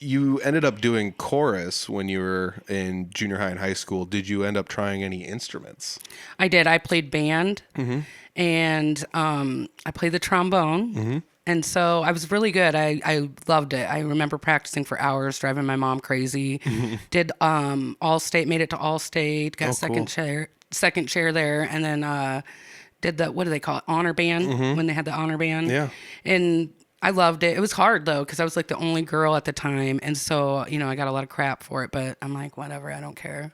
you ended up doing chorus when you were in junior high and high school. Did you end up trying any instruments? I did. I played band, and I played the trombone. And so I was really good. I loved it. I remember practicing for hours, driving my mom crazy. Did All-State, made it to All-State, got second chair there, and then did the, what do they call it, honor band, when they had the honor band. Yeah. And I loved it. It was hard though, because I was like the only girl at the time, and so I got a lot of crap for it. But I'm like, whatever, I don't care.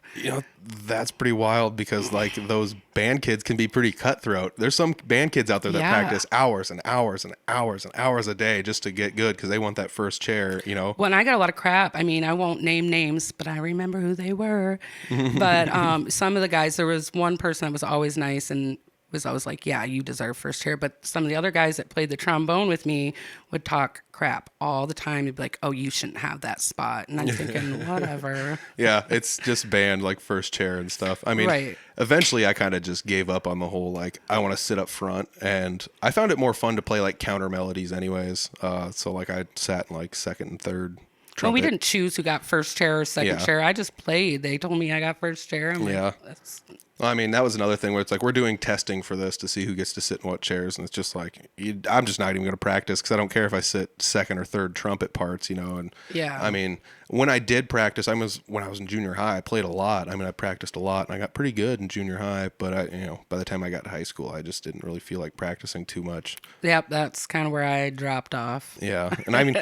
That's pretty wild because like those band kids can be pretty cutthroat. There's some band kids out there that practice hours and hours and hours and hours a day just to get good because they want that first chair. Well, and I got a lot of crap. I mean, I won't name names, but I remember who they were. But some of the guys, there was one person that was always nice and was always like, yeah, you deserve first chair. But some of the other guys that played the trombone with me would talk crap all the time. He'd be like, oh, you shouldn't have that spot. And I'm thinking, whatever. Yeah, it's just band, like first chair and stuff. I mean, eventually I kind of just gave up on the whole, like, I want to sit up front. And I found it more fun to play like counter melodies anyways. So like I sat in like second and third trumpet. Well, we didn't choose who got first chair or second chair. I just played. They told me I got first chair. I'm like, that's... I mean, that was another thing where it's like, we're doing testing for this to see who gets to sit in what chairs. And it's just like, I'm just not even going to practice because I don't care if I sit second or third trumpet parts, And I mean, when I did practice, when I was in junior high, I played a lot. I mean, I practiced a lot and I got pretty good in junior high. But by the time I got to high school, I just didn't really feel like practicing too much. Yep, that's kind of where I dropped off. Yeah. And I mean,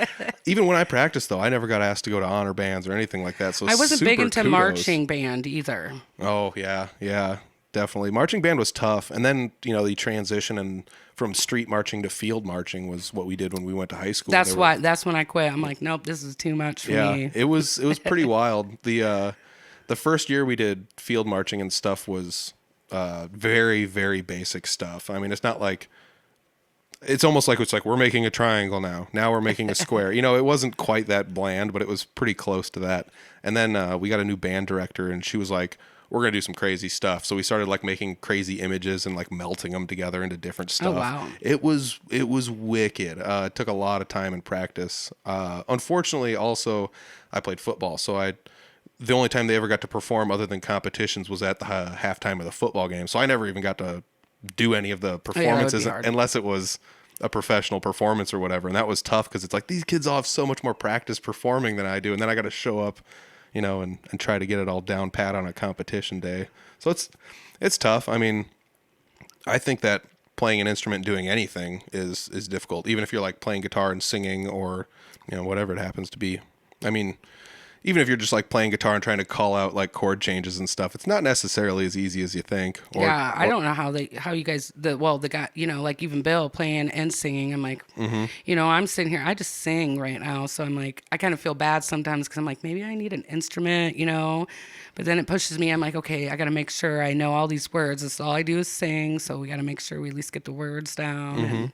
even when I practiced, though, I never got asked to go to honor bands or anything like that. So I wasn't big into marching band either. Oh, yeah. Definitely. Marching band was tough. And then, the transition from street marching to field marching was what we did when we went to high school. That's when I quit. I'm like, nope, this is too much for me. It was pretty wild. The first year we did field marching and stuff was very, very basic stuff. I mean, it's not like, it's almost like we're making a triangle now. Now we're making a square. It wasn't quite that bland, but it was pretty close to that. And then we got a new band director and she was like, we're going to do some crazy stuff. So we started like making crazy images and like melting them together into different stuff. Oh, wow. It was wicked. It took a lot of time and practice. Unfortunately, also, I played football. So the only time they ever got to perform other than competitions was at the halftime of the football game. So I never even got to do any of the performances unless it was a professional performance or whatever. And that was tough because it's like these kids all have so much more practice performing than I do. And then I got to show up and try to get it all down pat on a competition day. So it's tough. I mean, I think that playing an instrument, doing anything is difficult, even if you're like playing guitar and singing or, whatever it happens to be. I mean, even if you're just like playing guitar and trying to call out like chord changes and stuff, it's not necessarily as easy as you think. I don't know how you guys, the guy, like even Bill playing and singing, I'm like, I'm sitting here, I just sing right now. So I'm like, I kind of feel bad sometimes because I'm like, maybe I need an instrument, but then it pushes me. I'm like, okay, I got to make sure I know all these words. That's all I do is sing. So we got to make sure we at least get the words down.